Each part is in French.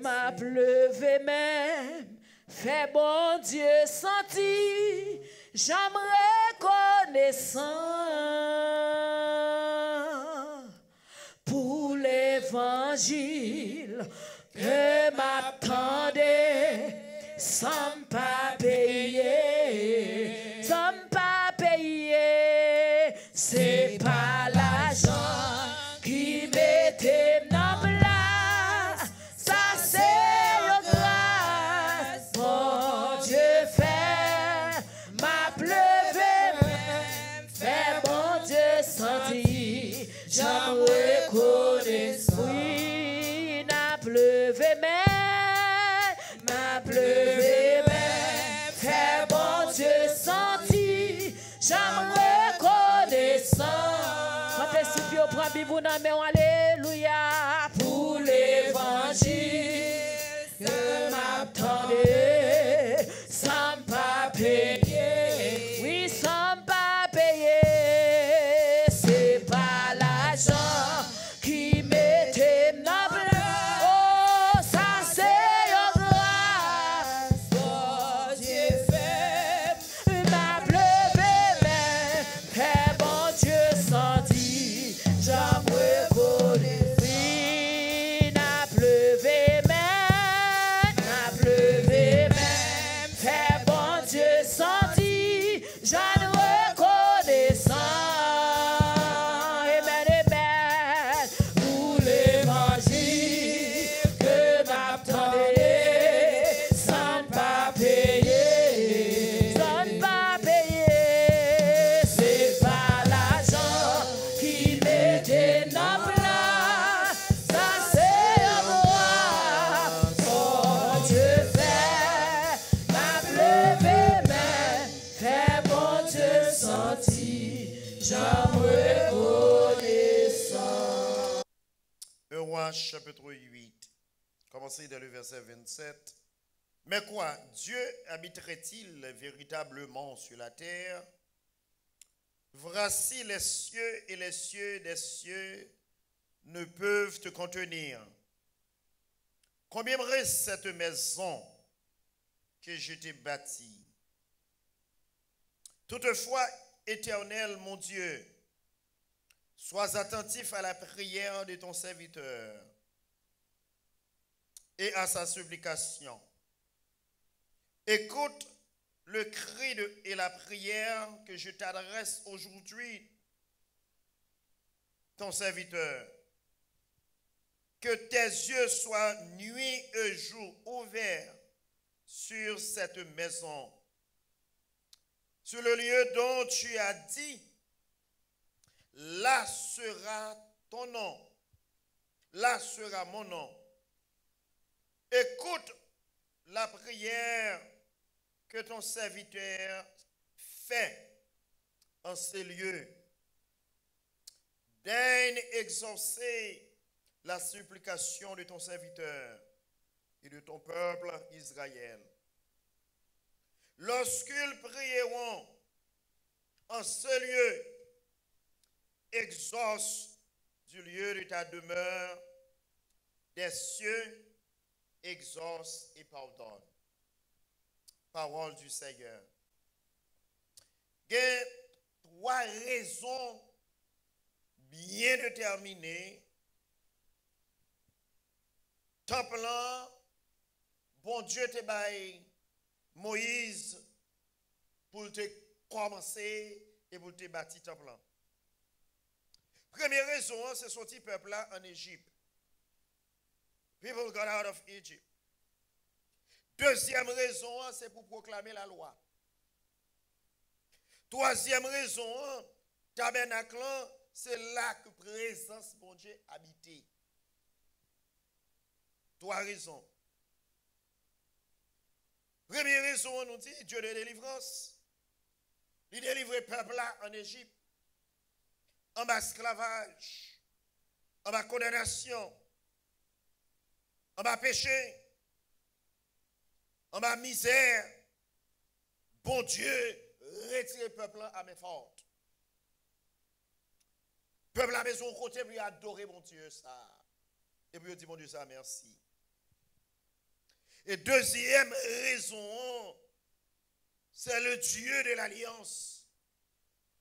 M'a pleuvé même, fait bon Dieu senti, j'aimerais reconnaissant pour l'évangile que m'attendait, sans pas payer, sans pas payer, c'est pas l'argent qui m'était dans place, ça c'est une grâce, bon Dieu fait, m'a pleuvé même, fait bon Dieu senti, j'en reconnais, oui, n'a pleuvé même, m'a pleuvé même, fait bon Dieu senti, j'en reconnaissant. Quand t'es si vieux, prends bibou dans mes alléluia pour l'évangile que m'attendait sans pas payer. Oui, sans pas payer. C'est pas l'argent qui m'était noble. Oh, ça c'est une grâce. Oh, Dieu fait m'a pleuvé même. Fait bon Dieu senti. J'en reconnais. Oui, n'a pleuvé même. N'a pleuvé même. Fait bon Dieu senti. J'en reconnaissant. Amen, amen. Pour l'évangile que m'attendait sans pas payer. Sans pas payer. C'est pas l'argent qui m'était dans place. Ça c'est un moi. Oh Dieu fait. M'a pleuvé même. Fait bon Dieu senti. J'en reconnaissant. 1 Roi chapitre 8, commencez dans le verset 27. Mais quoi, Dieu habiterait-il véritablement sur la terre? Voici les cieux et les cieux des cieux ne peuvent te contenir. Combien me reste cette maison que je t'ai bâtie? Toutefois, Éternel, mon Dieu, sois attentif à la prière de ton serviteur et à sa supplication. Écoute le cri et la prière que je t'adresse aujourd'hui, ton serviteur. Que tes yeux soient nuit et jour ouverts sur cette maison, sur le lieu dont tu as dit, là sera ton nom, là sera mon nom. Écoute la prière que ton serviteur fait en ces lieux. Daigne exaucer la supplication de ton serviteur et de ton peuple Israël. Lorsqu'ils prieront en ce lieu, exauce du lieu de ta demeure des cieux, exauce et pardonne. Parole du Seigneur. Il y a trois raisons bien déterminées. Temple, bon Dieu te baille Moïse pour te commencer et pour te bâtir temple. Première raison, c'est sorti peuple là en Égypte. People got out of Egypt. Deuxième raison, c'est pour proclamer la loi. Troisième raison, tabernacle, c'est là que présence bon Dieu habite. Trois raisons. Première raison, on nous dit Dieu de délivrance. Il délivre le peuple là en Égypte, en bas esclavage, en bas condamnation, en bas péché, en bas misère. Bon Dieu, retire le peuple à main forte. Le peuple à maison côté, puis adorer mon Dieu ça. Et puis il dit mon Dieu ça, merci. Et deuxième raison, c'est le Dieu de l'alliance.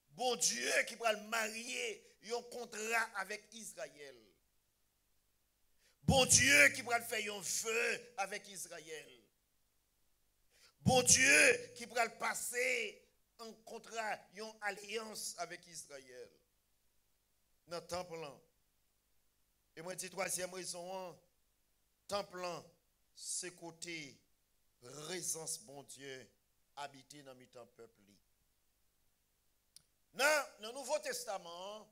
Bon Dieu qui va le marier un contrat avec Israël. Bon Dieu qui va le faire un feu avec Israël. Bon Dieu qui va le passer un contrat, une alliance avec Israël. Dans le temple. Et moi, je dis troisième raison, temple, c'est côté présence, bon Dieu, habiter dans le peuple. Dans le Nouveau Testament,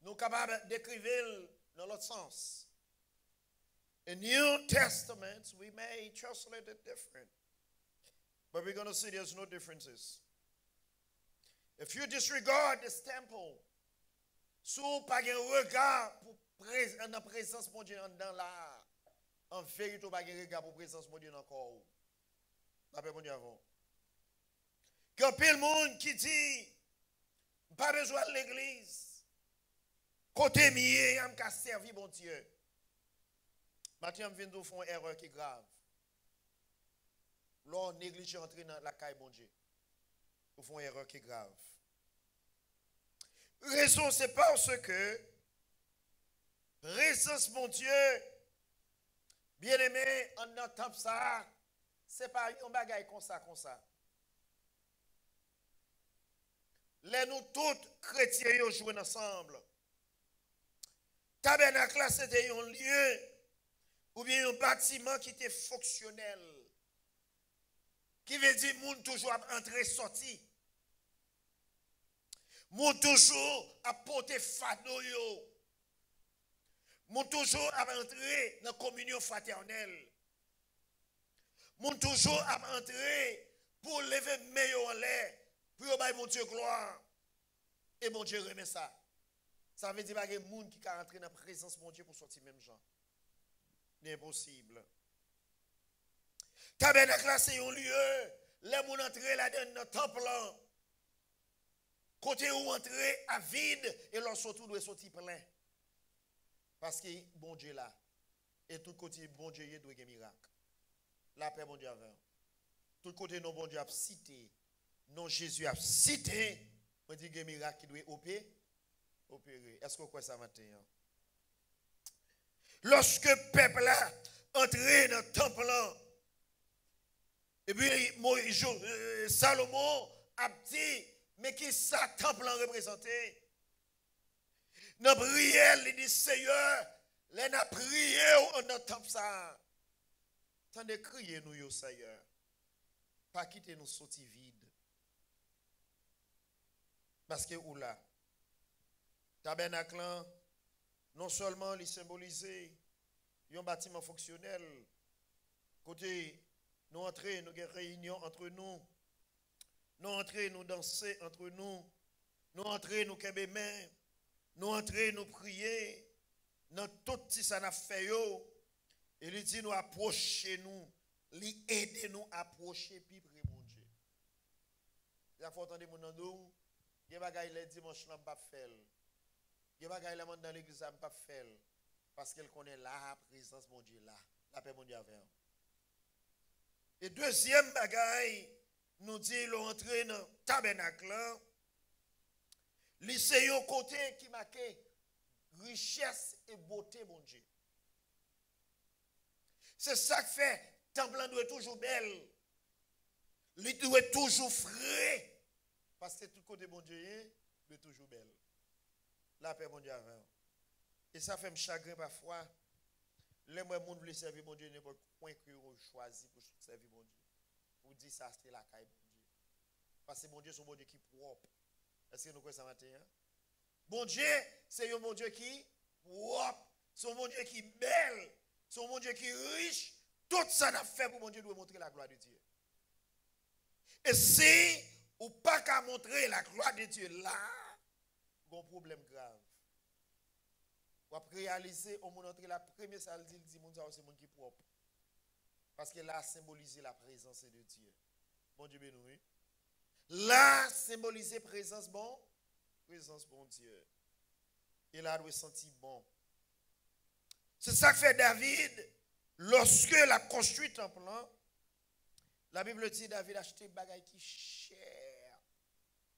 nous sommes capables d'écrire dans l'autre sens. In New Testament, we may translate it different. But we're going to see there's no differences. If you disregard this temple, si vous n'avez pas un regard pour la présence de Dieu dans là, en vérité, vous n'avez pas un regard pour la présence de Dieu dans le corps. L'appel mon Dieu avant. Quand le monde qui dit, pas besoin de l'église, côté mieux, il a servi bon Dieu. Maintenant, je viens de faire une erreur qui est grave. Lorsqu'on néglige entrer dans la caille bon Dieu, vous faites une erreur qui est grave. Raison, c'est parce que présence mon Dieu, bien aimé, on entend ça, c'est pas un bagage comme ça, comme ça. Les nous tous chrétiens jouent ensemble. Tabernacle, c'était un lieu ou bien un bâtiment qui était fonctionnel. Qui veut dire moun toujours entrer sorti. Moun toujours apporter fado yo. Moun toujours entrer dans la communion fraternelle. Moun toujours entrer pour lever meilleur en l'air. Pour bailler mon Dieu gloire. Et mon Dieu remet ça. Ça veut dire qu'il y a des gens qui sont rentrés dans la présence de mon Dieu pour sortir même gens. C'est impossible. Tabernacle, c'est un lieu. Les gens entrent là-dedans dans le temple. Côté où entrer à vide et leur surtout doit sortir plein. Parce que bon Dieu là. Et tout côté bon Dieu doit y avoir un miracle. La paix bon Dieu avant. Tout côté non bon Dieu a cité. Non Jésus a cité. On dit qu'il y a un miracle qui doit opérer. Est-ce que vous croyez ça maintenant? Lorsque le peuple a entré dans le temple, et puis Salomon a dit, mais qui ça temple représenté? Dans la prière, il dit, Seigneur, les n'a prié dans le temple ça. Tant de crier nous, Seigneur. Pas quitter nous sortir vide. Parce que ou là, tabernacle, non seulement il symbolisait un bâtiment fonctionnel, côté nous entrer, nous avons une réunion entre nous, nous entrer, nous danser entre nous, nous entrer, nous kembe main, nous entrer, nous prier, dans tout ce ça n'a fait yo, et il dit nous approcher nous, lui aider nous à approcher puis prier mon Dieu. Il faut entendre mon nom. Il y a des choses qui dimanche là pas faire. Il y a des choses dans l'église pas faire parce qu'elle connaît la présence mon Dieu là, la paix mon Dieu avec. Et deuxième bagaille nous dit l'entrée dans le tabernacle, c'est un côté qui marque richesse et beauté mon Dieu. C'est ça qui fait temple doit être toujours belle. Il doit être toujours frais. Parce que tout côté bon Dieu est toujours belle. La paix bon Dieu avant. Et ça fait me chagrin parfois. Les gens veulent servir mon Dieu, n'importe point que vous choisi pour servir mon Dieu. Vous dites ça, c'est la caille, mon Dieu. Parce que mon Dieu, c'est un bon Dieu qui est propre. Est-ce que nous connaissons ça matin? Bon Dieu, c'est un bon Dieu qui est propre. C'est un bon Dieu qui est belle. C'est un bon Dieu qui est riche. Tout ça n'a fait pour mon Dieu doit montrer la gloire de Dieu. Et si ou pas qu'à montrer la gloire de Dieu là, il y a un problème grave. Ou à réaliser, au moment entrer la première salle, il dit, mon Dieu, c'est mon qui est propre. Parce que là, symbolisé la présence de Dieu. Bon Dieu béni. Là, symboliser présence bon Dieu. Et là, doit sentir bon. C'est ça que fait David, lorsque il a construit un plan. La Bible dit, David a acheté des bagailles qui cher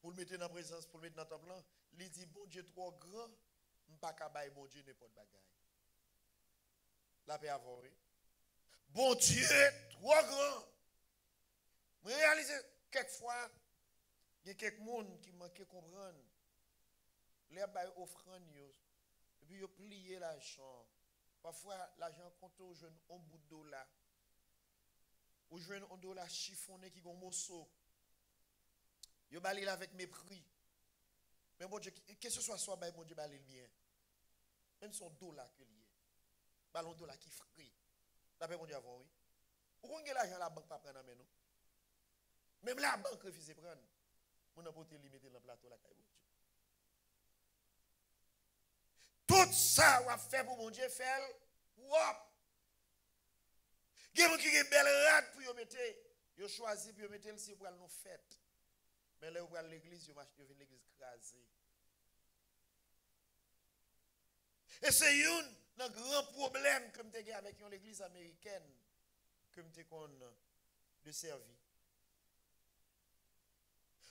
pour le mettre dans la présence, pour le mettre dans le temple. Il dit, bon Dieu trop grand, je ne peux pas bailler bon Dieu n'importe bagaille. La paix avant, oui. Bon Dieu trop grand. Je réalise quelquefois, il y a quelques monde qui manquent de comprendre. Les bails offrande, et puis ils plient l'argent. Parfois, l'argent compte au jeune un bout de dollar. Ou jeune un dollar chiffonné qui gon morceau. Yo balil avec mépris. Mais bon Dieu, que ce soit bail mon Dieu balil bien. Même son dollar que lié. Ballon dollar qui frit. D'après mon Dieu avant oui. Ou qu'on gen l'argent la banque pas prendre mais nous. Même la banque refuse de prendre. Mon apporter limiter dans plateau la caille bon Dieu. Tout ça on a fait pour mon Dieu faire. Wop. Gen qui gen belle rade pour yo mettre, yo choisi pour yo mettre si pour nous fête. Mais là pour l'église, yo vinn l'église crasée. Et c'est un grand problème comme tu as avec l'église américaine comme tu qu'on de servir.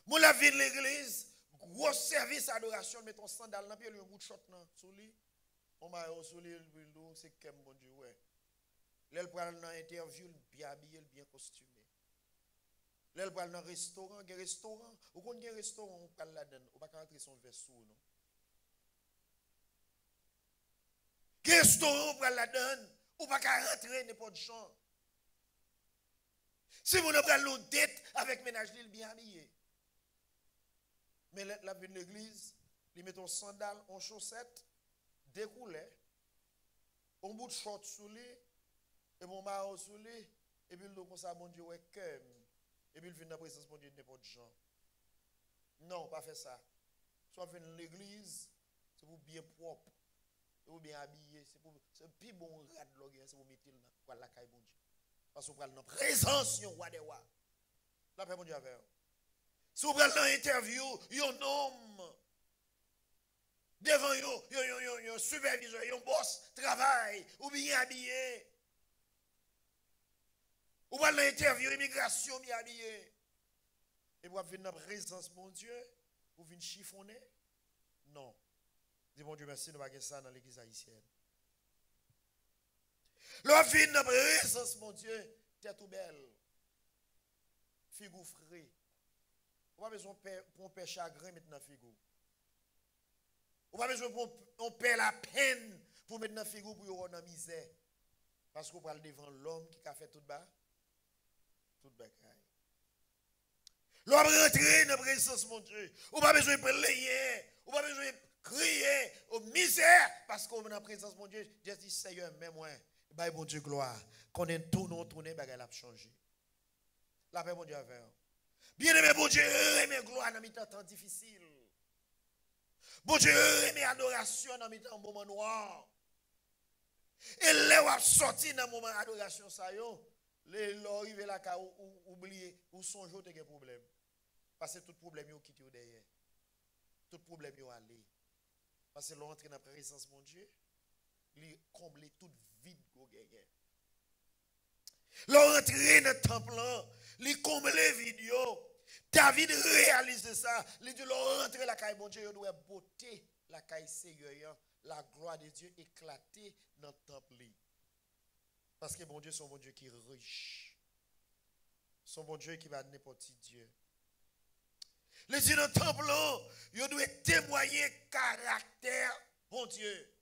Mon la vie de l'église, gros service adoration, met ton sandal dans pied, un bout de shot sous lui. On m'a sous lui, c'est comme mon Dieu ouais. Là, il prend dans interview, bien habillé, bien costumé. Là, il prend dans restaurant, ou quand il y a un restaurant, on parle là-dedans, on ne peut pas rentrer son verso, non? Restaurant, on prend là-dedans, on ne peut pas rentrer n'importe champ. Si vous ne prenez pas dette avec ménage, il est bien habillé. Mais la vie de l'église, il met un sandal, en chaussette, découlé, un bout de short sous lui, et mon mari sous lui, et puis il dit comme ça, mon Dieu, ouais, et puis il vient dans la présence de Dieu, n'importe genre. Non, pas faire ça. Soit venir dans l'église, c'est pour bien propre, c'est pour bien habillé, c'est plus bon rad c'est pour mettre dans la caille, mon Dieu. Parce que vous prenez dans la présence, yon roi des rois. La paix, mon Dieu, avec. Si vous prenez dans l'interview, yon homme, devant yon superviseur, yon boss, travail, ou bien habillé. Ou pas l'interview, immigration, bien habillé. Et vous venir dans la présence, mon Dieu, vous venez chiffonner? Non. Dis mon Dieu, merci, nous n'avons pas ça dans l'église haïtienne. L'on vient dans la présence, mon Dieu, tête ou belle. Figou frais. Ou pas besoin pour un père chagrin maintenant, figou. Ou pas besoin pour un père la peine pour mettre dans figou pour y avoir dans misère. Parce qu'on parle devant l'homme qui a fait tout bas. Tout bagaille. L'homme rentre dans la présence, mon Dieu. Ou pas besoin de player. Ou pas besoin de crier aux misère. Parce qu'on est dans la présence, mon Dieu. Dieu dit, Seigneur, mais moi, bah, mon Dieu, gloire. Qu'on est tourné, bagaille a changé. La paix, mon Dieu, avec. Bien aimé, mon Dieu, aimé gloire dans mes temps difficiles. Bon Dieu, aimé adoration dans mes temps moment noir. Et là, on a sorti dans le moment d'adoration, ça y est. Les gens arrivent là, ou oublier, ou songer, il y a un problème. Parce que tout problème, ils ont quitté derrière. Tout problème, ils ont allé. Parce que l'entrée dans la présence de mon Dieu, ils comblent toute vide qu'ils ont gagné. L'entrée dans le temple, ils comblent les vidéos. David réalise ça. Il dit, l'entrée la caille, mon Dieu, il doit beauté la caille Seigneur, la gloire de Dieu éclatée dans le temple. Parce que mon Dieu, c'est un bon Dieu qui est riche. Son bon Dieu qui va n'importe qui Dieu. Les dieux dans le temple, ils doivent témoigner caractère, bon Dieu.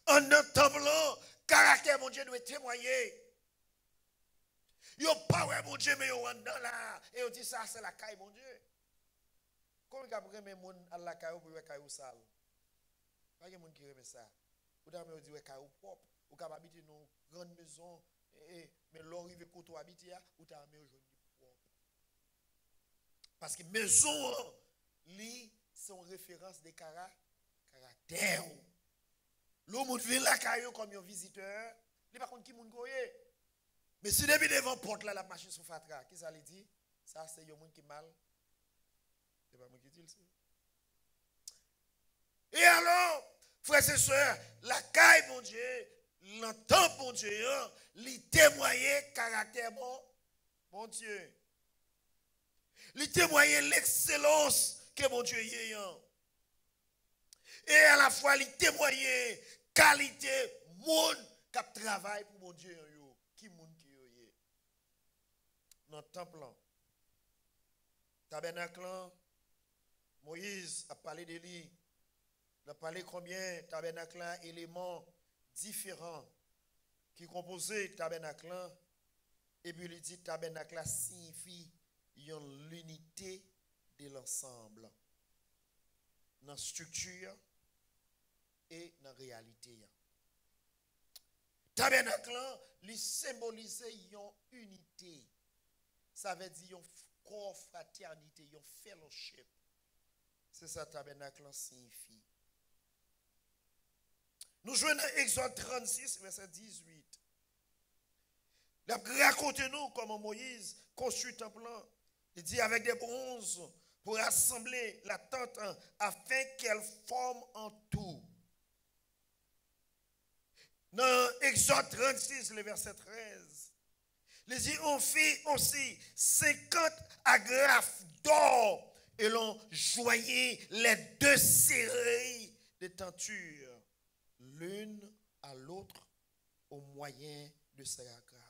En entendant, caractère mon Dieu doit témoigner. Yo pas ouais mon Dieu, mais yo en dans là. Et on dit ça, c'est la caille mon Dieu. Comment vous avez mon à la caille pour caille sale? Pas de monde qui aime ça. Vous avez dit caille propre. Vous avez habité dans une grande maison. Mais l'arrivée pour toi habiter, vous avez mis aujourd'hui propre. Parce que maison, c'est une référence des caractères. L'homme vient la caille comme un visiteur. Il pas contre qui moun goye. Mais si depuis devant porte là la machine sur fatra, qui ça lui dit? Ça c'est un monde qui mal. C'est pas moi qui dis ça. Et alors, frères et sœurs, la caille mon Dieu, l'entend mon Dieu, lui témoigner caractère bon Dieu. Lui témoigner l'excellence que mon Dieu y a. Et à la fois lui témoigner qualité monde qui travaille pour mon Dieu yo, qui monde qui yo yé. Dans le temple tabernacle Moïse a parlé de lui. Il a parlé combien tabernacle éléments différents qui composaient tabernacle et puis il dit tabernacle signifie l'unité de l'ensemble dans la structure et dans la réalité. Tabernacle, il symbolisait une unité. Ça veut dire une confraternité, une fellowship. C'est ça tabernacle signifie. Nous jouons dans Exode 36, verset 18. Racontez-nous comment Moïse construit le temple. Il dit avec des bronzes pour assembler la tente afin qu'elle forme en tout. Dans Exode 36, le verset 13, il dit on fit aussi 50 agrafes d'or et l'on joignit les deux séries de tentures, l'une à l'autre au moyen de ces agrafes.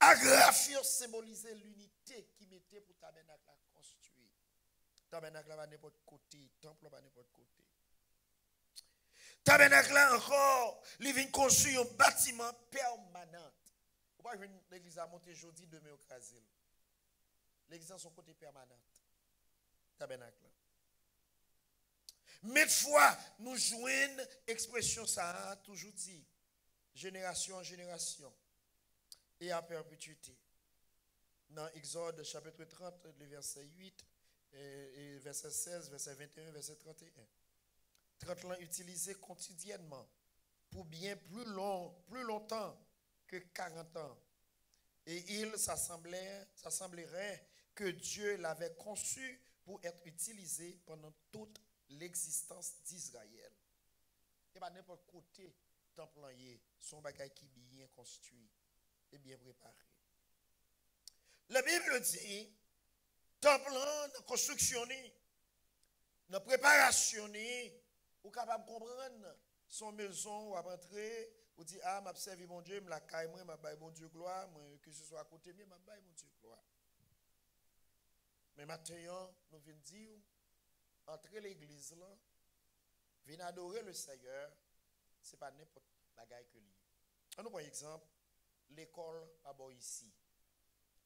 Agrafes symbolisait l'unité qui mettait pour tabernacle à construire. Tabernacle à n'importe côté, temple à n'importe côté. Tabernacle encore, il vient construire un bâtiment permanent. Pourquoi je viens l'église à monter aujourd'hui, demain au Krasil? L'église a son côté permanent. Tabernacle. Mais de fois, nous joignons expression ça, toujours dit, génération en génération, et à perpétuité. Dans Exode chapitre 30, le verset 8, et verset 16, verset 21, verset 31. 30 ans utilisés quotidiennement pour bien plus longtemps que 40 ans. Et il s'assemblerait que Dieu l'avait conçu pour être utilisé pendant toute l'existence d'Israël. Et pas n'importe côté temple son bagage qui est bien construit et bien préparé. La Bible dit, temple dans construction, dans préparation, ou capable de comprendre son maison ou à rentrer, ou dire ah m'a servi mon Dieu, me la caille moi, m'a baille mon Dieu gloire, que ce soit à côté mien, m'a baille mon Dieu gloire. Mais maintenant, nous venons dire entrer l'église là, venir adorer le Seigneur, c'est pas n'importe bagaille que lui. On nous prend exemple, l'école à bord ici,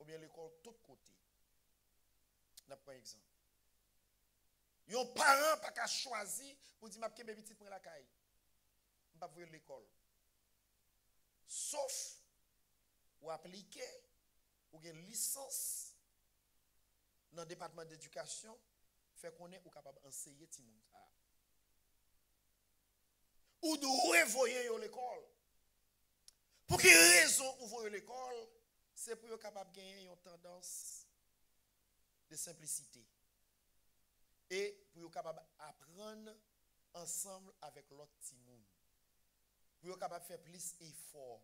ou bien l'école de tous côtés. On prend exemple. Yon parent pas qu'à choisir pour dire m'a kembe petit pour la caille. On pas voir l'école. Sauf ou appliquer ou une licence dans le département d'éducation fait qu'on est capable d'enseigner ti moun ça. Ou de revoyer l'école. Pour quelle raison vous voyez l'école? C'est pour être capable de gagner une tendance de simplicité. Et pour être capable d'apprendre ensemble avec l'autre petit monde. Pour être capable de faire plus d'efforts.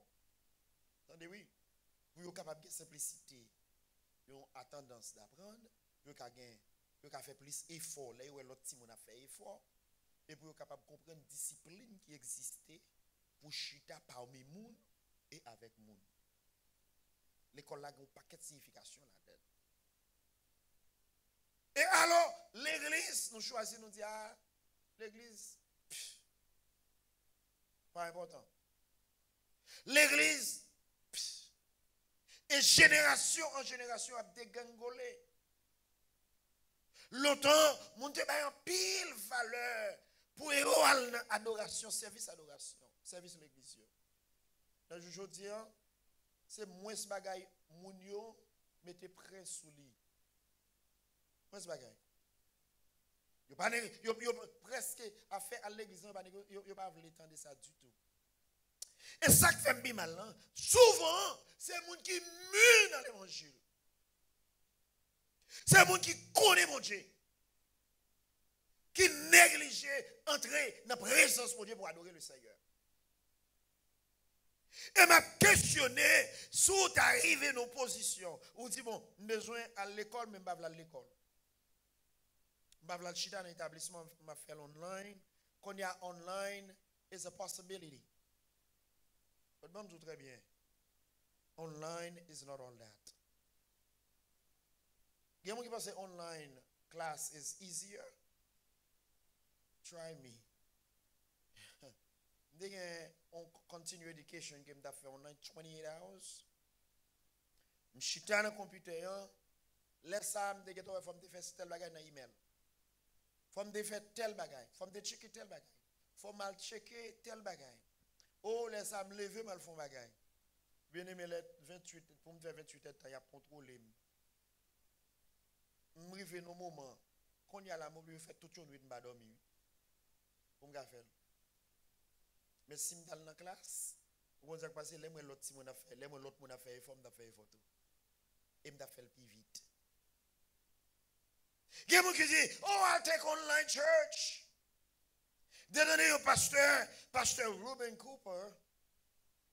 Entendez, oui? Pour être capable de simplicité. Ils ont tendance d'apprendre. Pour être faire plus d'efforts. Là où l'autre petit monde a fait effort. Et pour être capable de comprendre une discipline qui existait pour chuter parmi monde et avec monde. L'école a un paquet de significations là-dedans. Et alors, l'église, nous choisissons, nous disons, ah, l'église, Pas important. L'église, et génération en génération, a dégangolé. Longtemps, mon Dieu a un pile valeur pour adoration, service l'église. Dans je dis, c'est moins ce bagay, moun yo, mettez près sous lit. Moins ce bagay. Yo presque à faire à l'église, yo pas voulu entendre ça du tout. Et ça qui fait bien mal, souvent, c'est les gens qui mûrent dans l'évangile. C'est les gens qui connaissent mon Dieu. Qui négligent entrer dans la présence de Dieu pour adorer le Seigneur. Et m'a questionné, si vous arrivez dans une position où vous dites, bon, besoin à l'école, mais je ne vais pas à l'école. Je ne vais pas chiter dans l'établissement, je vais faire online. Quand il y a online, it's a possibility. Mais je dis très bien, online is not all that. Il y a des gens qui pensent que online class is easier. Try me. On continue education qui m'a fait online 28 hours. Je suis dans le computer. Laisse ça, je vais faire tel bagage dans l'email. Faut me faire tel bagage. Faut me checker tel bagage. Faut mal checker tel bagage. Oh, laisse ça me lever, mal font bagage. Bien aimé, 28, pour me faire 28 ans, il y a contrôlé. Je me réveille dans moment. Quand il y a la mobile, je fais toute une nuit, je ne dormir. Pour me faire. Mais si je suis dans la classe, vous avez passé, l'autre l'autre monde a fait, l'autre monde a fait, il faut me faire photo. Et me faire le plus vite. Il y a des gens qui disent, oh, I'll take online church. Dernier pasteur Ruben Cooper,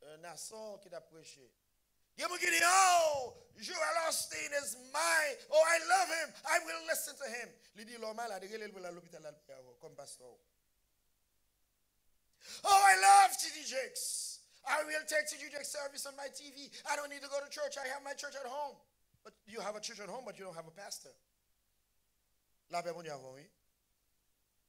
un Nassau qui a prêché. Il y a des gens qui disent, oh, Joel Osteen is mine. Oh, I love him. I will listen to him. Il dit, normal, il a dit, l'hôpital comme pasteur. Oh, I love T.D. Jakes. I will take T.D. Jakes service on my TV. I don't need to go to church. I have my church at home. But you have a church at home, but you don't have a pastor. La paix, bon Dieu, oui.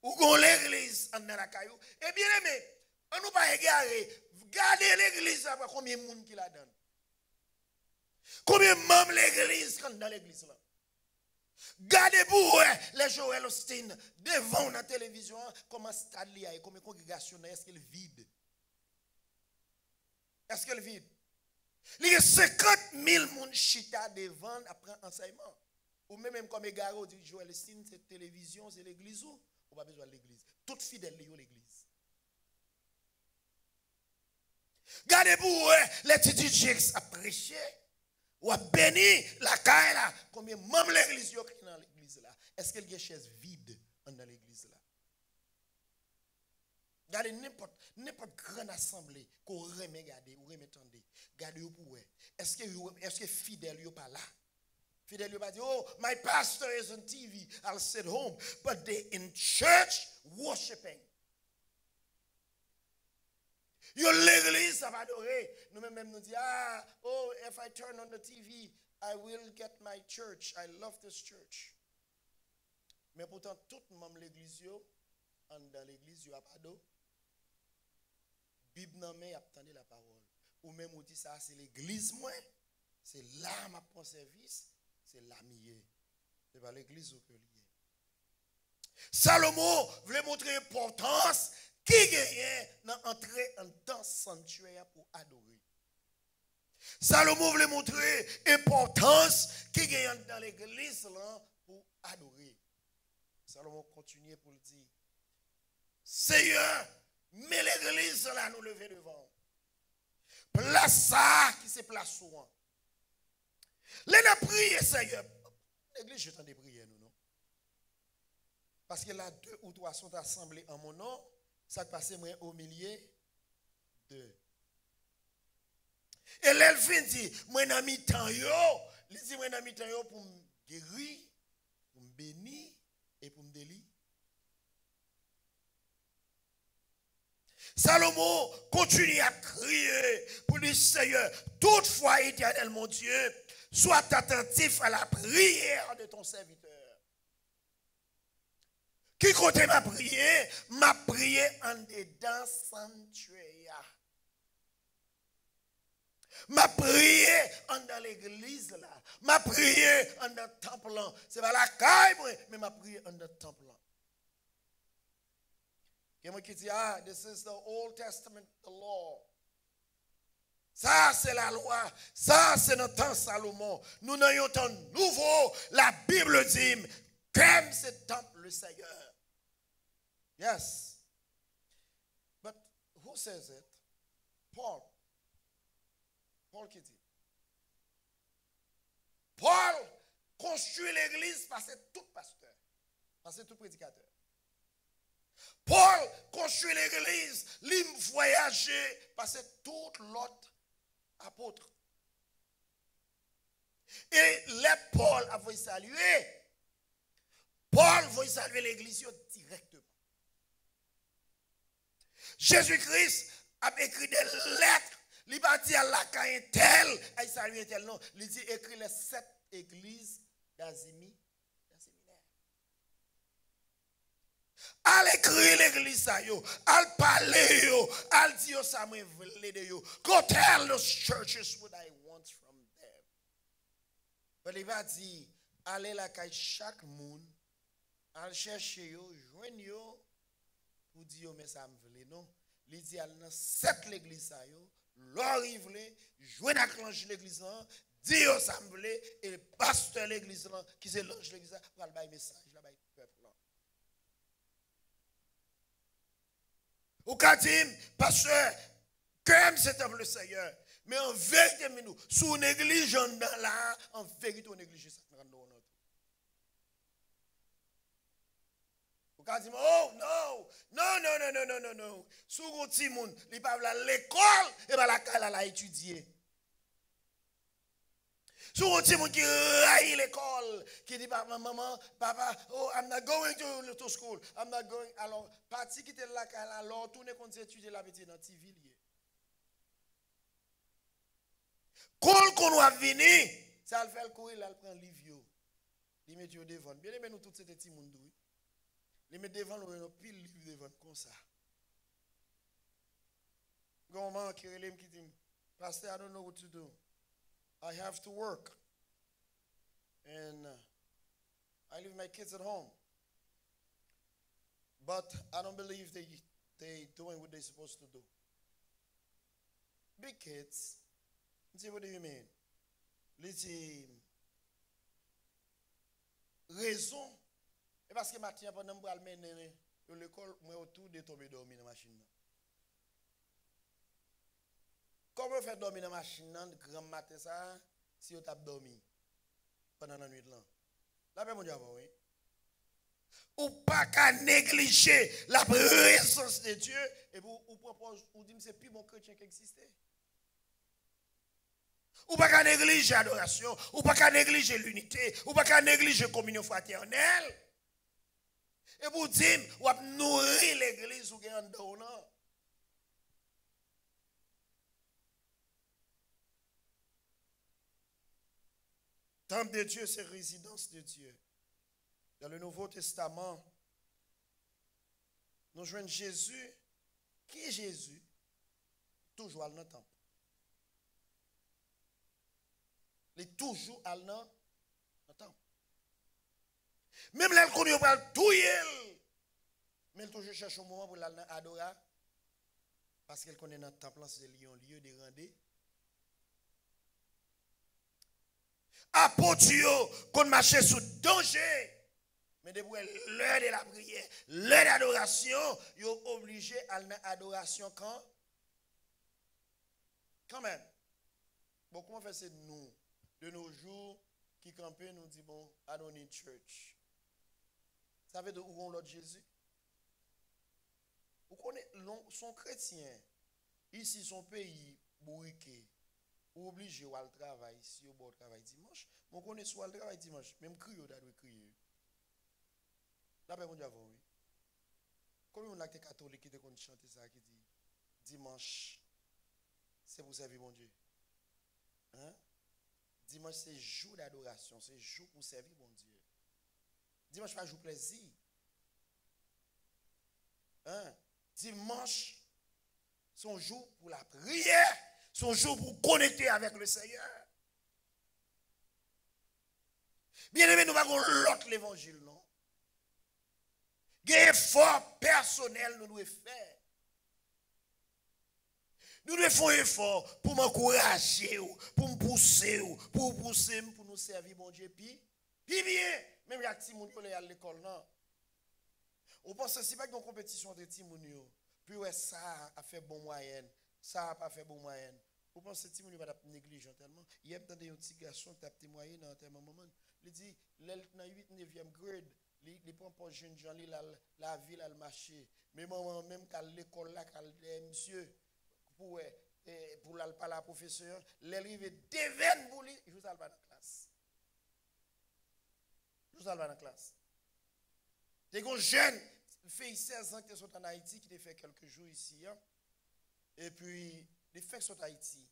Ou gon l'église en la caillou. Et bien aimé, on nous pas égarer. Gardez l'église après combien de monde qui la donne. Combien de membres l'église quand dans l'église là. Gardez pour les Joel Osteen devant la télévision, comment stade li a et combien de congrégation est-ce qu'elle vide? Est-ce qu'elle vide? Il y a 50 000 personnes chita devant après enseignement. Ou même comme Égaro dit Joel Osteen, c'est télévision, c'est l'église ou on pas besoin de l'église. Tout fidèle lié l'église. Gardez pour les T.D. Jakes à prêcher. Ou à bénir la caille là. Combien de membres de l'église sont dans l'église là? Est-ce qu'il y a des chaises vides dans l'église là? Regardez n'importe grande assemblée qu'on remet garder ou remet tendez. Gardez pour vous. Est-ce que fidèle yo pas là? Fidèle yo pas dit, oh, my pastor is on TV. I'll sit home. But they in church worshiping. Yo l'église ça va adorer. Nous-mêmes nous dit oh, if I turn on the TV, I will get my church. I love this church. Mais pourtant tout membre l'église yo dans l'église yo a pas d'eau. Bible nan men attendez la parole. Ou même on dit ça c'est l'église moi, c'est là ma prend service, c'est là mieux. C'est pas l'église que lié. Salomon voulait montrer l'importance qui gagne dans entrer en dans sanctuaire pour adorer. Salomon voulait montrer l'importance qui gagne dans l'église là pour adorer. Salomon continue pour le dire. Seigneur, mais l'église là nous lever devant. Place ça qui se place souvent. Les n'a prié Seigneur. L'église je t'en de prier nous non. Parce que là 2 ou 3 sont assemblés en mon nom. Ça passe moi au milieu de. Et l'elfin dit, moi n'a mis temps yo, il dit moi n'a mis temps yo pour me guérir, pour me bénir et pour me délivrer. Salomon continue à crier pour dire Seigneur, toutefois éternel mon Dieu, sois attentif à la prière de ton serviteur. Qui côté m'a prié en dedans sanctuaire. M'a prié dans l'église là. M'a prié dans le temple là. C'est pas la caille, mais m'a prié dans le temple là. Quelqu'un qui dit, ah, this is the Old Testament, the law. Ça, c'est la loi. Ça, c'est notre temps Salomon. Nous n'ayons un temps nouveau. La Bible dit, comme ce temple le Seigneur. Yes. But who says it? Paul. Paul qui dit. Paul construit l'église parce que tout pasteur, parce que tout prédicateur. Paul construit l'église, l'im voyager parce que tout l'autre apôtre. Et les Paul a voulu saluer. Paul voulu saluer l'église directement. Jésus-Christ a écrit des lettres. Il n'a pas dit à la caille tel, il salue tel, non. Il dit écrit les 7 églises d'Azimi. Al écrire l'église ça yo, al parler yo, al dire yo ça me vle de yo. Go tell those churches what I want from them. Mais il va dire aller la caille chaque monde, al chercher yo, joindre yo pour dire yo mais ça me vle non. Il dit al dans 7 l'église ça yo, l'arrive joindre avec l'ange l'église là, dire yo ça me vle et le pasteur l'église là qui c'est l'ange l'église là pour al bailler message là bailler peuple là. Ou Kadim, pasteur, comme c'est le Seigneur, mais en vérité, nous, sous une église, là, en vérité, on néglige ça. Ou Kadim, oh, non. Sous un petit monde, il parle à l'école, et bien la cale a étudié. Sous un petit monde qui raille l'école, qui dit, maman, papa, oh, I'm not going to school. I'm not going. Alors, parti qui était là, alors, tourner contre étudier la petite dans TV. Quand on va venir, ça le fait le courir, là, il prend le livre. Il met devant. Bien aimé, nous, tous ces petits monde. Il met devant, nous, un pile livre devant, comme ça. Comment, qui dit, Pastor, I don't know what to do. I have to work, and I leave my kids at home. But I don't believe they doing what they're supposed to do. Big kids, say, what do you mean? Let's see. Raison. Et parce que matin pendant que je mener l'école, moi autour de tomber dormir dans la machine. Comment faire dormir dans la machine dans le grand matin ça si vous avez dormi pendant la nuit là? La paix mon Dieu, oui. Ou pas qu'à négliger la présence de Dieu et vous propose ou dit c'est plus bon chrétien qui existait. Ou pas qu'à négliger l'adoration, ou pas qu'à négliger l'unité, ou pas qu'à négliger la communion fraternelle. Et vous dites, ou à nourrir l'église ou en donnant. Temple de Dieu, c'est résidence de Dieu. Dans le Nouveau Testament, nous joignons Jésus. Qui est Jésus? Toujours dans le temple. Il est toujours dans le temple. Même là, il ne pas tout, mais il toujours cherche un moment pour l'adorer. Parce qu'il connaît dans le temple, c'est un lieu de rendez. Apôtres, qu'on marchait sous danger. Mais depuis l'heure de la prière, l'heure d'adoration, ils sont obligés à l'adoration quand même. Bon, comment faire c'est nous, de nos jours, qui campent, nous disons, bon, I don't need church. Ça veut dire où on l'autre Jésus? Vous connaissez, son chrétien, ici, son pays, bourriqué. Ou obligé à aller travailler si au bord travail dimanche. Mon connaît soit le travail dimanche, même crier doit crier. Là ben mon Dieu oui. Combien on a été catholique qui te connaît chanter ça qui dit dimanche c'est pour servir mon Dieu. Hein? Dimanche c'est jour d'adoration, c'est jour pour servir mon Dieu. Dimanche pas jour plaisir. Hein? Dimanche son jour pour la prière. Son jour pour connecter avec le Seigneur. Bien aimé, nous n'avons pas l'autre l'évangile, non? Il y a un effort personnel nous devons faire. Nous devons faire un effort pour m'encourager, pour me pousser, pour nous servir, bon Dieu. Puis bien, même les petits gens qui à l'école, non? On pense que si pas une compétition de petits gens, puis ouais, ça a fait bon moyenne, ça n'a pas fait bon moyenne. Vous pensez que les petits gens vont négligent tellement? Il y a un petit garçon qui a petit moyen dans un moment. Il dit, dans 8 9e grade, il prend pas jeune gens, la ville, elle marche. Mais maman, même qu'à l'école, là, monsieur, pour aller parler à la professeur, l'arrivée devant pour lui, il vous allez dans la classe. Il vous allez dans la classe. Des jeunes, il fait 16 ans qu'ils sont en Haïti, qui a fait quelques jours ici. Hein? Et puis, les fins sont en Haïti.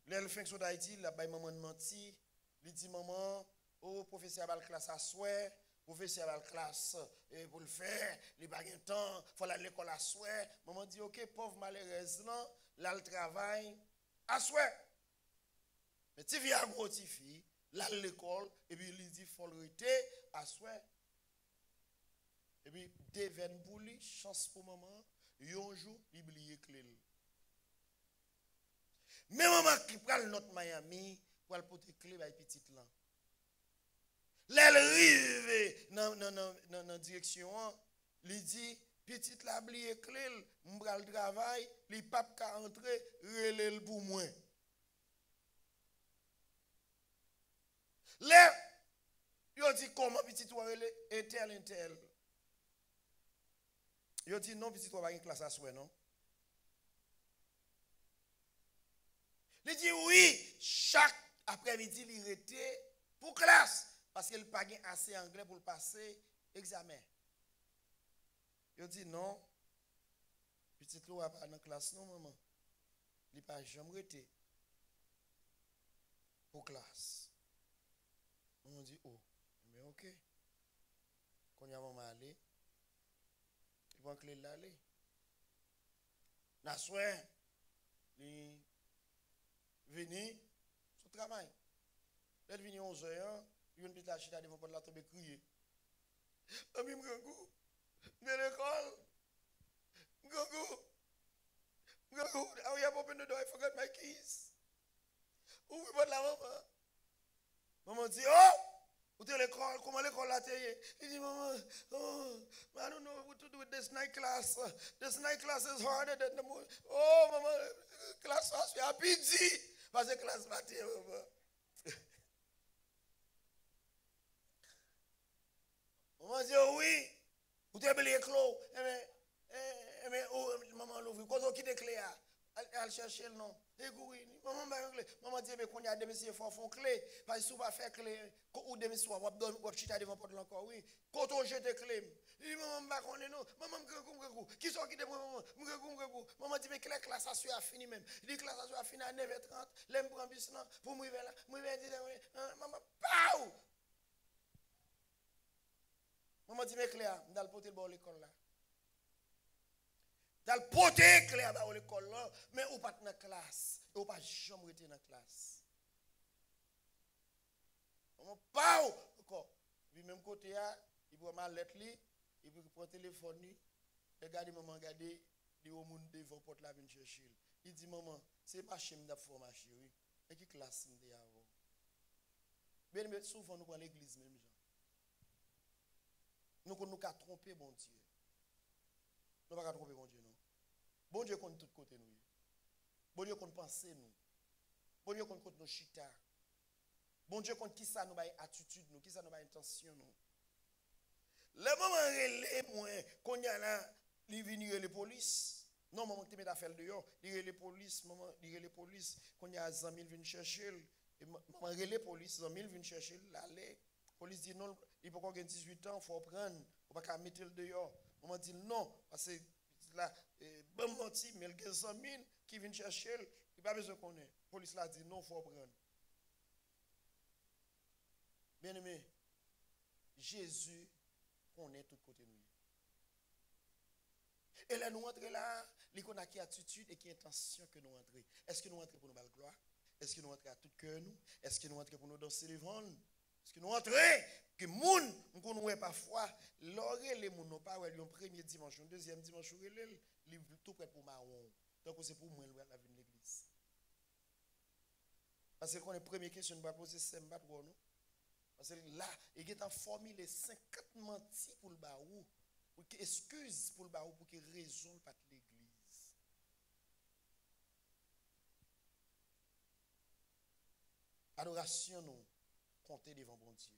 Les fins sont en Haïti, la baille maman menti. Il dit maman, oh, professeur a la classe à souhait, professeur a la classe pour le faire, il n'a pas de temps, il faut aller à l'école à souhait. Maman dit, ok, pauvre malheureuse, non, là, le travail à souhait. Mais tu viens à gros fille, là, l'école, et puis il dit, il faut le rester à souhait. Et puis, devant pour lui, chance pour maman, un jour, il oublie clé. Mais maman qui prend notre Miami, pour aller porter clé à la petite là. Elle arrive dans la direction, il dit, petite la oublié clé, m'bral le travail, les papes qui entrer, relève pour moi. Là, il dit, comment petite toi intel. Il dit, non, petite toi pas une classe à soi, non? Il dit, oui, chaque après-midi, il était pour classe. Parce qu'il n'a pas assez anglais pour le passer examen. Il dit non, petite loi pas dans la classe, non, maman. Il n'a pas jamais été pour classe. Maman dit, oh, mais ok. Quand il y a maman aller, il prend clé de l'aller. La soirée, il venu sur le travail. Il venu 11h. Il y a une petite chita devant la tombe crier. Ami m'gangou, dans l'école. M'gangou, I have opened the door, I forgot my keys. Ouvre pas de la maman. Maman dit, oh, où est l'école? Comment l'école a été? Il dit, maman, oh, I don't know what to do with this night class. This night class is harder than the morning. Oh, maman, classe ça, je suis à midi. Parce que classe matin, maman. Maman dit, oh oui, vous avez les clos. Mais, maman l'ouvre. Quand on quitte les clés, elle cherche le nom. Maman dit, mais quand il y a des messieurs, il faut faire clé. Parce que si vous ne faites pas clé, ou des messieurs, vous avez chita devant porte encore, oui. Quand on jette les clés, il dit, maman, je ne sais pas, maman, qui sont qui de maman? Maman dit, mais quelle classe à suivre a fini même? Il dit, classe à suivre a fini à 9h30, l'aime prendre bus là, pour moi, là, maman, pow! Maman dit, mais Cléa, je vais porter le bon l'école là. Je vais porter Cléa dans l'école là, mais on pas dans la classe. Et on pas jamais été dans la classe. Maman, pas encore. Du même côté, il prend ma lettre, il prend le téléphone, il regarde maman, regarde, il au monde devant porte la vient chercher. Il dit, maman, c'est pas chez moi d'abord ma chérie. Et qui classe me dit avant? Bien, mais souvent nous prenons l'église même. Nous ne pouvons pas tromper, bon Dieu. Nous ne pouvons pas tromper, bon Dieu, non. Bon Dieu compte tout côté nous. Bon Dieu compte penser nous. Bon Dieu compte nos chita. Bon Dieu compte qui ça nous va attitude nous, qui ça nous va intention nous. Le moment relais moi qu'on y a là, il vient les police. Non, maman tu mets d'affaire dehors, il les police, maman, il les police qu'on y a 100 000 viennent chercher. Et maman relais police, 100 000 viennent chercher l'aller. Police dit non, il peut avoir 18 ans, il faut prendre, on va pas mettre le dehors. Maman dit non, parce que là, bon menti, mais il y a 100 000 qui viennent chercher, il n'y a pas besoin qu'on ait. Police là dit non, il faut prendre. Bien aimé, Jésus connaît tout côté nous. Et là, nous entrons là, nous avons qui attitude et qui intention que nous entrons. Est-ce que nous entrons pour nous battre gloire? Est-ce que nous entrons à tout cœur nous? Est-ce que nous entrons pour nous danser devant nous? Est-ce que nous entrons que moun, nous parfois, l'oré les moun, nous pas le premier dimanche, le deuxième dimanche, il est tout prêt pour marron. Donc c'est pour moi, la vie de l'église. Parce que quand les premières questions, nous va poser, c'est pas pour nous. Parce que là, il est en formule les 50 mentis pour le baou, pour qu'il excuse pour le baou, pour qu'il raisonne pas de l'église. Adoration, nous, compter devant bon Dieu.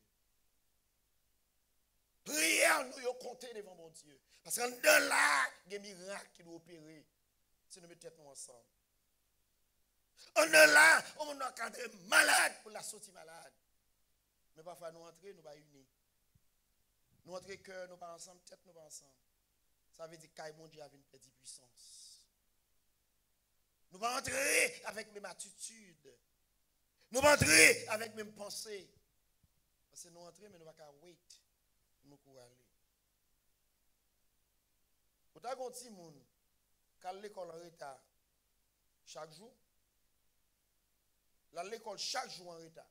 Prière, nous, compter devant bon Dieu. Parce qu'en dedans là, il y a des miracles qui nous opèrent. Si nous mettons nous ensemble. En dedans là, on a encadré malade pour la sortie malade. Mais parfois, nous entrons, nous pas unis. Nous entrons cœur, nous pas ensemble, tête, nous pas ensemble. Ça veut dire que mon Dieu a une petite puissance. Nous pas entrer avec même attitude. Nous pas entrer avec même pensée. Parce que nous entrons, mais nous ne pouvons pas wait. Nous pouvons aller. Vous avez un petit monde qui a l'école en retard chaque jour. L'école chaque jour en retard.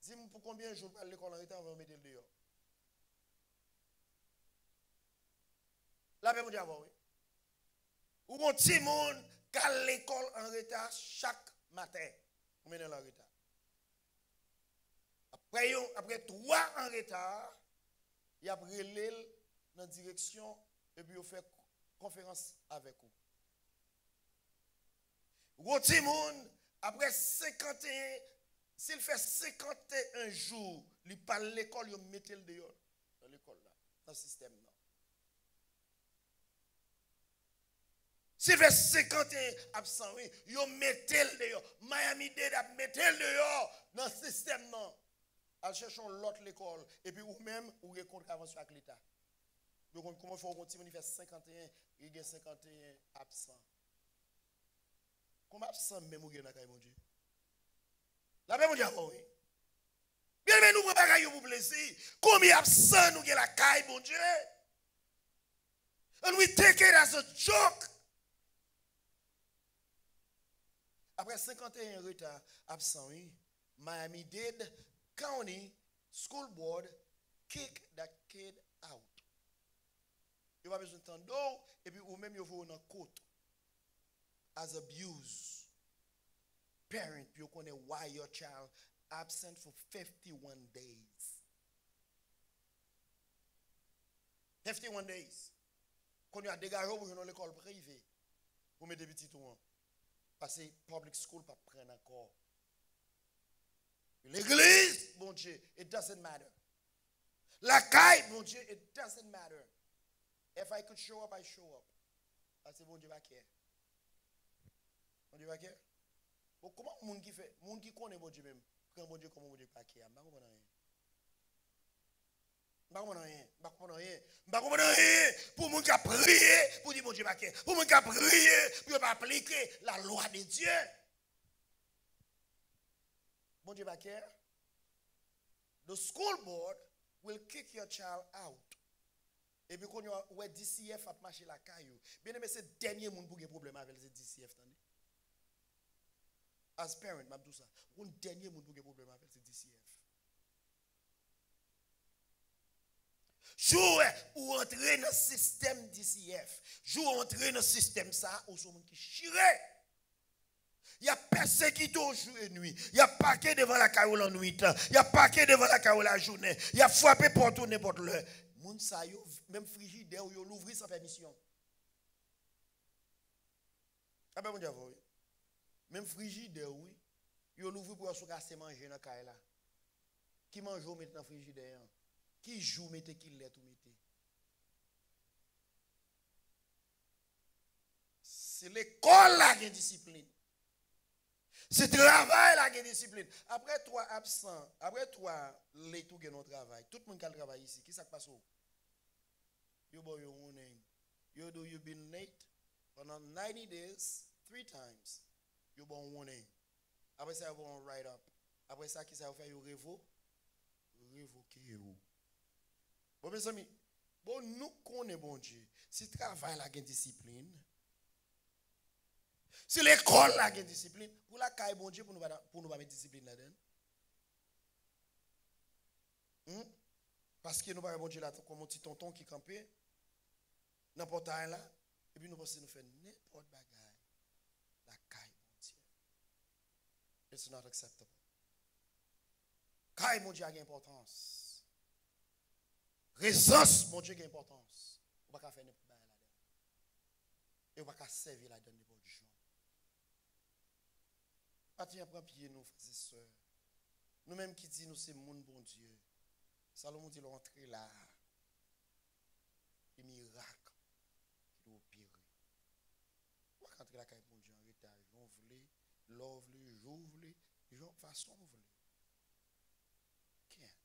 Dis-moi pour combien de jours à l'école en retard, on va mettre le dehors. La paix, mon Dieu, oui. Ou un petit monde qui a l'école en retard chaque matin, on met dans le retard. Après 3 en retard, il y a relève dans la direction et puis on fait conférence avec vous. Ou un petit monde, après 51, s'il fait 51 jours, il parle l'école, il met le dehors dans l'école là, dans le système là. S'il fait 51 absents, oui, il met le dehors. Miami-Dade a mis le dehors dans le système là. Al cherchons l'autre l'école et puis ou même ou rencontre convention avec l'État. Donc comment faut continuer il fait 51, il y a 51 absents. Comment absent même ou dans mon Dieu. La paix mon Dieu oui. Bien mais nous pas pour plaisir. Combien absent nous la caille mon Dieu. And we take it as a joke. Après 51 retard absent oui, Miami-Dade County School Board kick that kid out. Il va besoin de temps d'eau et puis ou même il faut dans court as abuse parent puis you connaît why your child absent for 51 days. 51 days. Quand il a dégagé pour dans l'école privée pour mettre des petits tout parce que public school pas prendre encore. L'église, bon Dieu, it doesn't matter. La caille, bon Dieu, it doesn't matter. If I could show up, I show up. Parce que bon Dieu va care. Bon Dieu va care. Bon, comment moun qui fait, moun qui connaît bon Dieu même, quand bon Dieu, comment bon Dieu va care? Je ne comprends rien. Je ne comprends rien. Je ne comprends rien. Je ne comprends rien. Pour moun qui a prié, pour dire bon Dieu va care. Pour moun qui a prié, pour pas appliquer la loi de Dieu. Bon Dieu va care. The school board will kick your child out. Et puis quand vous avez DCF à marcher la caillou. Bien aimé, c'est le dernier monde pour un problème avec le DCF. As parent, je dis ça. Le dernier monde pour un problème avec le DCF. Jouer ou entrer dans le système DCF. Jouer ou entrer dans le système ça, ou sont qui chire. Il y a persécuté au jour et nuit. Il y a paquet devant la caillou la nuit. Il y a paquet devant la caillou la journée. Il y a frappé partout n'importe l'heure. Moun sa yo, même frigidaire, yo l'ouvrir sans permission. Ah ben mon Dieu, oui. Même frigidaire, oui. Yo l'ouvrir pour se casser manger dans la caille là. Qui mange au mettre dans frigidaire? Qui joue mette qui lait ou mette? C'est l'école là qui a discipline. C'est le travail là qui est discipline. Après toi absent, après toi les tout qui non travail. Tout le monde qui a le travail ici, qui ça passe? You boy your own name. You do you been late for 90 days 3 times. You bon one name. Après ça vous on write up. Après ça qui ça vous fait you révoquer vous. Bon mes amis, Bon, nous connaissons bon Dieu. Si le travail la une discipline, si l'école la une discipline, pour la caille bon Dieu, pour nous pas mettre discipline là-dedans. Parce que nous pas bon Dieu là comme un petit tonton qui campait n'importe là et puis nous pensons nous faire n'importe bagaille la caille bon Dieu. It's not acceptable. Caille bon Dieu a une importance. Résistance mon Dieu a une importance. On va pas faire n'importe bagaille là-dedans. Et on va pas servir là-dedans n'importe jour. Pas prendre pied nous frères et sœurs. Nous même qui dit nous c'est monde bon Dieu. Salomon dit l'entrée là. Les miracles qui doivent opérer. On va rentrer là quand bon Dieu en retard. On voulait, l'ouvre, j'ouvre, genre façon on voulait. Qu'est-ce?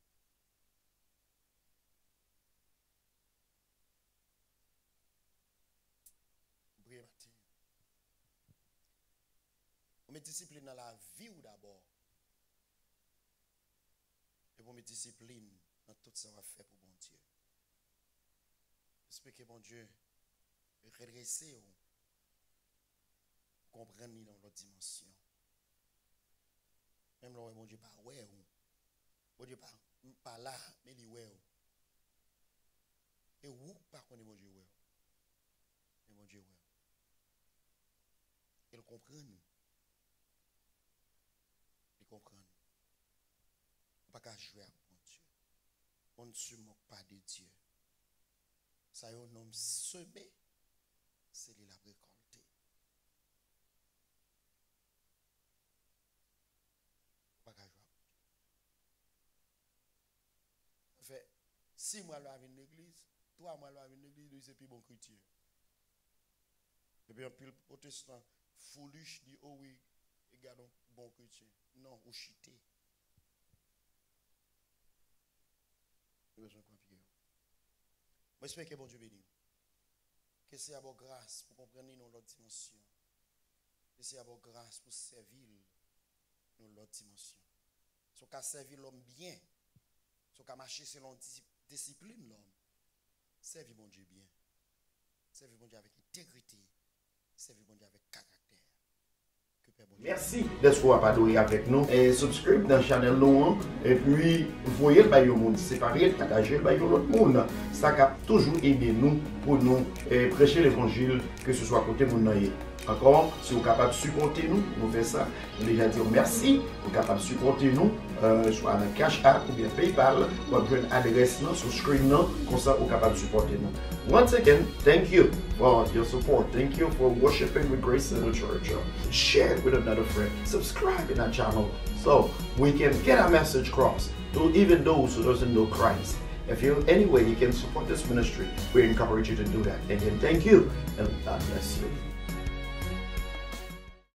Bré matin. On met discipline dans la vie ou d'abord. Et on met discipline dans tout ça qu'on va faire pour bon Dieu. J'espère que bon Dieu redresser ou comprendre dans l'autre dimension. Même là, bon Dieu pas ouais ou bon Dieu pas là, mais il ouais ou. Et où pas connaît bon Dieu ouais. Mais bon Dieu ouais. Il comprend nous. Il comprend nous. Pas qu'à jouer avec bon Dieu. On ne se moque pas de Dieu. Ça y est, un homme semé, c'est lui la récolté. Pas qu'à jouer avec Dieu. En fait, 6 mois là avec l'église, 3 mois là avec l'église, c'est plus bon chrétien. Et puis un peu protestant, foolish, dit oh oui, regardons bon chrétien. Non, ou chité. Moi, j'espère que bon Dieu bénit. Que c'est à votre grâce pour comprendre nous l'autre dimension. Que c'est à votre grâce pour servir nous l'autre dimension. Si on servir l'homme bien, si on marcher selon discipline l'homme, servir bon Dieu bien. Servir bon Dieu avec intégrité. Servir bon Dieu avec caractère. Merci d'être adoré avec nous et subscribe dans la chaîne nous et puis voyez le monde séparé, partager le l'autre monde. Ça a toujours aidé nous pour nous prêcher l'évangile, que ce soit côté monde. Encore, si vous êtes capable de supporter nous, nous faisons ça. Je déjà dire merci. Vous êtes capable de supporter nous, soit dans Cash App ou bien PayPal, ou bien une adresse sur le screen, comme ça vous êtes capable de supporter nous. Once again, thank you for your support. Thank you for worshiping with Grace in the Church. Share it with another friend. Subscribe in our channel so we can get our message across to even those who doesn't know Christ. If you any way you can support this ministry, we encourage you to do that. Again, thank you and God bless you.